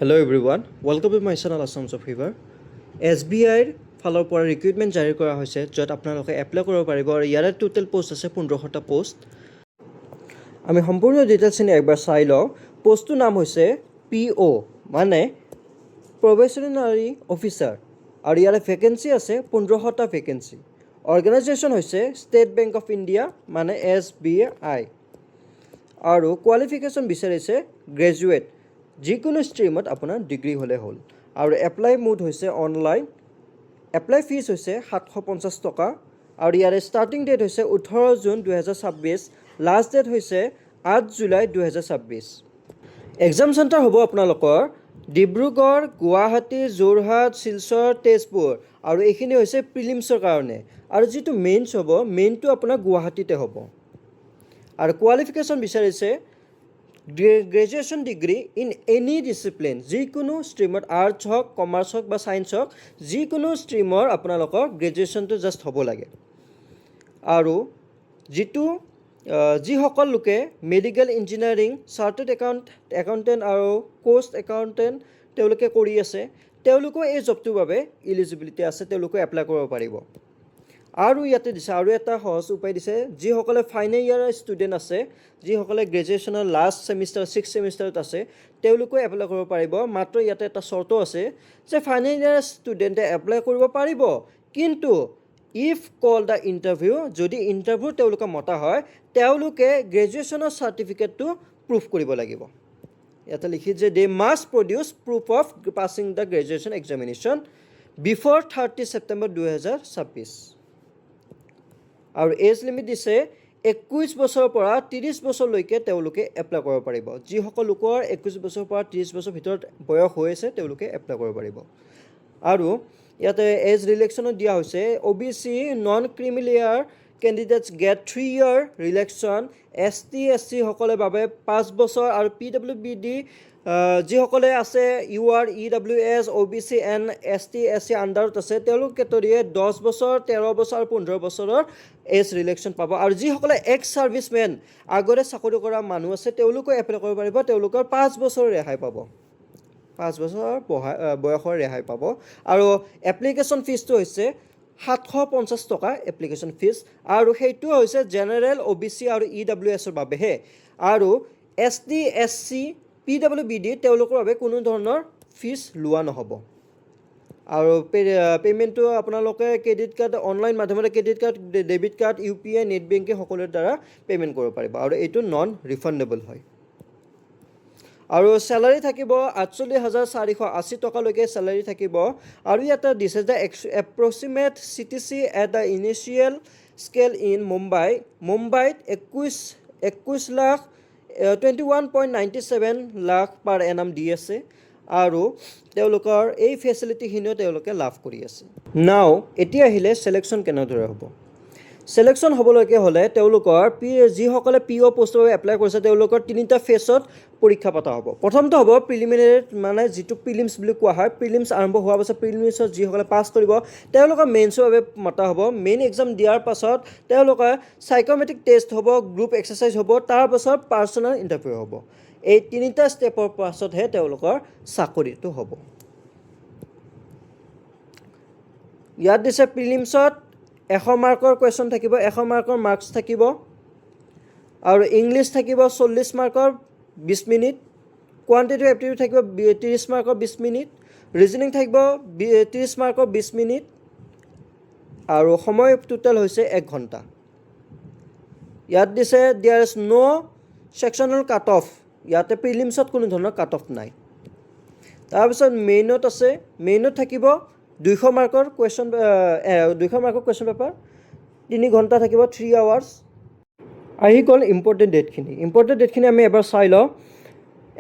Hello everyone, welcome to my channel Assam's of Fever. SBIৰ ফালৰ পৰা recruitment জাৰি কৰা হৈছে য'ত আপোনালোকে এপ্লাই কৰিব পাৰিব আৰু ইয়াৰে টোটেল পোষ্ট আছে 1500টা পোষ্ট। আমি সম্পূৰ্ণ ডিটেইলছখিনি একবাৰ চাই লওঁ। পোষ্টটোৰ নাম হৈছে PO মানে প্ৰবেশ্যনাৰী অফিচাৰ আৰু ইয়াৰে ভেকেঞ্চি আছে 1500টা ভেকেঞ্চি। অৰ্গেনাইজেশ্যন হৈছে ষ্টেট বেংক অফ ইণ্ডিয়া মানে SBI আৰু কোৱালিফিকেশ্যন বিচাৰিছে গ্ৰেজুৱেট যিকোনো ষ্ট্ৰীমত আপোনাৰ ডিগ্ৰী হ'লে হ'ল আৰু এপ্লাই মোড হৈছে অনলাইন। এপ্লাই ফিজ হৈছে 750 টকা আৰু ইয়াৰে ষ্টাৰ্টিং ডেট হৈছে 18 জুন 2026, লাষ্ট ডেট হৈছে 8 জুলাই 2026। এক্সাম চেণ্টাৰ হ'ব আপোনালোকৰ ডিব্ৰুগড়, গুৱাহাটী, যোৰহাট, শিলচৰ, তেজপুৰ আৰু এইখিনি হৈছে প্ৰিলিমছৰ কাৰণে আৰু যিটো মেইনছ হ'ব মেইনটো আপোনাৰ গুৱাহাটীতে হ'ব আৰু কোৱালিফিকেশ্যন বিচাৰিছে graduation degree in any discipline, যিকোনো ষ্ট্ৰীমত আৰ্টছ হওক, কমাৰ্চ হওক বা ছায়েন্স হওক, যিকোনো ষ্ট্ৰীমৰ আপোনালোকৰ গ্ৰেজুৱেশ্যনটো জাষ্ট হ'ব লাগে। আৰু যিসকল লোকে মেডিকেল ইঞ্জিনিয়াৰিং, চাৰ্টাৰ্ড একাউণ্টেণ্ট আৰু কষ্ট একাউণ্টেণ্ট তেওঁলোকে কৰি আছে তেওঁলোকেও এই জবটোৰ বাবে ইলিজিবিলিটি আছে, তেওঁলোকে এপ্লাই কৰিব পাৰিব। আৰু ইয়াতে দিছে আৰু এটা সহজ উপায় দিছে, যিসকলে ফাইনেল ইয়াৰৰ ষ্টুডেণ্ট আছে, যিসকলে গ্ৰেজুৱেশ্যনৰ লাষ্ট ছেমিষ্টাৰ 6th ছেমিষ্টাৰত আছে তেওঁলোকেও এপ্লাই কৰিব পাৰিব। মাত্ৰ ইয়াতে এটা চৰ্ত আছে যে ফাইনেল ইয়াৰৰ ষ্টুডেণ্টে এপ্লাই কৰিব পাৰিব, কিন্তু ইফ কল দ্য ইণ্টাৰভিউ, যদি ইণ্টাৰভিউ তেওঁলোকে মতা হয় তেওঁলোকে গ্ৰেজুৱেশ্যনৰ চাৰ্টিফিকেটটো প্ৰুফ কৰিব লাগিব। ইয়াতে লিখি যে they must produce proof of passing the graduation examination before 30 September 2026 আৰু এজ লিমিট দিছে 21 বছৰৰ পৰা 30 বছৰলৈকে তেওঁলোকে এপ্লাই কৰিব পাৰিব। যিসকল লোকৰ 21 বছৰৰ পৰা 30 বছৰ ভিতৰত বয়স হৈ আছে তেওঁলোকে এপ্লাই কৰিব পাৰিব। আৰু ইয়াতে এজ ৰিলেক্সনত দিয়া হৈছে OBC নন ক্ৰিমিলিয়াৰ কেণ্ডিডেটছ candidates 3 year relaxation, ST SC সকলৰ বাবে 5 বছৰ আৰু PWBD যিসকলে আছে UR EWS OBC and ST SC আণ্ডাৰত আছে তেওঁলোক কেটৰিয়ে 10 বছৰ, 13 বছৰ আৰু 15 বছৰৰ এজ ৰিলেক্সন পাব। আৰু যিসকলে এক্স ছাৰ্ভিচমেন আগতে চাকৰি কৰা মানুহ আছে তেওঁলোকেও এপ্লাই কৰিব পাৰিব, তেওঁলোকৰ 5 বছৰ ৰেহাই পাব, 5 বছৰ বয়সৰ ৰেহাই পাব। আৰু এপ্লিকেশ্যন ফিজটো হৈছে 750 টকা এপ্লিকেশ্যন ফিজ আৰু সেইটো হৈছে জেনেৰেল OBC আৰু EWSৰ বাবেহে। আৰু ST SC PWBD তেওঁলোকৰ বাবে কোনো ধৰণৰ ফিজ লোৱা নহ'ব। আৰু পে'মেণ্টটো আপোনালোকে ক্ৰেডিট কাৰ্ড, অনলাইন মাধ্যমেৰে credit card, debit card, UPI, net banking সকলোৰে দ্বাৰা পে'মেণ্ট কৰিব পাৰিব আৰু এইটো নন ৰিফাণ্ডেবল হয়। আৰু চেলাৰী থাকিব 48,480 টকালৈকে চেলাৰী থাকিব। আৰু ইয়াতে দিছে যে approximate CTC at the initial scale in মুম্বাইত 21.97 লাখ পাৰ এনাম দি আছে আৰু তেওঁলোকৰ এই ফেচিলিটিখিনিও তেওঁলোকে লাভ কৰি আছে। নাও এতিয়া আহিলে চিলেকশ্যন কেনেদৰে হ'ব। চিলেকশ্যন হ'বলৈকে হ'লে তেওঁলোকৰ যিসকলে PO পোষ্টৰ বাবে এপ্লাই কৰিছে তেওঁলোকৰ 3টা ফেজত পৰীক্ষা পতা হ'ব। প্ৰথমটো হ'ব প্ৰিলিমিনেৰী মানে যিটো প্ৰিলিমছ বুলি কোৱা হয়। প্ৰিলিমছ আৰম্ভ হোৱাৰ পাছত প্ৰিলিমছত যিসকলে পাছ কৰিব তেওঁলোকৰ মেইনছৰ বাবে মতা হ'ব। মেইন এক্সাম দিয়াৰ পাছত তেওঁলোকৰ চাইক'মেট্ৰিক টেষ্ট হ'ব, গ্ৰুপ এক্সাৰচাইজ হ'ব, তাৰপাছত পাৰ্চনেল ইণ্টাৰভিউ হ'ব। এই 3টা ষ্টেপৰ পাছতহে তেওঁলোকৰ চাকৰিটো হ'ব। ইয়াত দিছে প্ৰিলিমছত 100 মাৰ্কৰ কুৱেশ্যন থাকিব, 100 মাৰ্কৰ মাৰ্কছ থাকিব আৰু ইংলিছ থাকিব 40 মাৰ্কৰ 20 মিনিট, কোৱান্টিটিভ এপ্টিটিউড থাকিব 30 মাৰ্কৰ 20 মিনিট, ৰিজনিং থাকিব 30 মাৰ্কৰ 20 মিনিট আৰু সময় টোটেল হৈছে 1 ঘণ্টা। ইয়াত দিছে there is no' sectional cut off, ইয়াতে প্ৰিলিমছত কোনো ধৰণৰ কাট অফ নাই। তাৰপিছত মেইনত আছে, মেইনত থাকিব 200 মাৰ্কৰ কুৱেশ্যন পেপাৰ, 3 ঘণ্টা থাকিব 3 hours। আহি গ'ল ইম্পৰ্টেণ্ট ডেটখিনি আমি এবাৰ চাই লওঁ।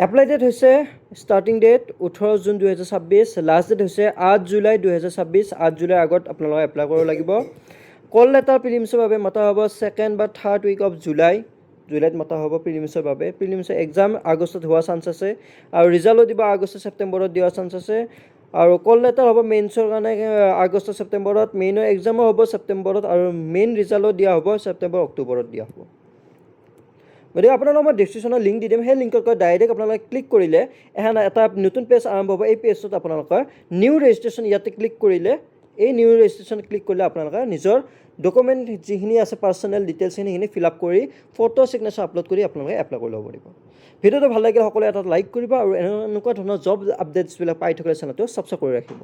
এপ্লাই ডেট হৈছে starting date 18 June 2026, last date হৈছে 8 জুলাই 2026। 8 জুলাইৰ আগত আপোনালোকে এপ্লাই কৰিব লাগিব। কল লেটাৰ প্ৰিলিমছৰ বাবে মতা হ'ব 2nd বা 3rd উইক অফ জুলাইত মতা হ'ব প্ৰিলিমছৰ বাবে। প্ৰিলিমছৰ এক্সাম আগষ্টত হোৱাৰ চান্স আছে আৰু ৰিজাল্টো দিব আগষ্ট ছেপ্টেম্বৰত দিয়াৰ চান্স আছে। আৰু কল লেটাৰ হ'ব মেইনছৰ কাৰণে আগষ্ট ছেপ্টেম্বৰত, মেইনৰ এক্সামো হ'ব ছেপ্টেম্বৰত আৰু মেইন ৰিজাল্টো দিয়া হ'ব ছেপ্টেম্বৰ অক্টোবৰত দিয়া হ'ব। গতিকে আপোনালোকক মই ডেছক্ৰিপশ্যনৰ লিংক দি দিম সেই লিংকত গৈ ডাইৰেক্ট আপোনালোকে ক্লিক কৰিলে এটা নতুন পেজ আৰম্ভ হ'ব এই পেজটোত আপোনালোকৰ নিউ ৰেজিষ্ট্ৰেশ্যন ইয়াতে ক্লিক কৰিলে এই নিউ ৰেজিষ্ট্ৰেশ্যন ক্লিক কৰিলে আপোনালোকে নিজৰ ডকুমেণ্ট যিখিনি আছে পাৰ্চনেল ডিটেইলছখিনি সেইখিনি ফিল আপ কৰি ফটো ছিগনেচাৰ আপলোড কৰি আপোনালোকে এপ্লাই কৰি ল'ব পাৰিব ভিডিঅ'টো ভাল লাগিলে সকলোৱে এটা লাইক কৰিব আৰু এনেকুৱা ধৰণৰ জব আপডেটছবিলাক পাই থাকিলে চেনেলটো ছাবস্ক্ৰাইব কৰি ৰাখিব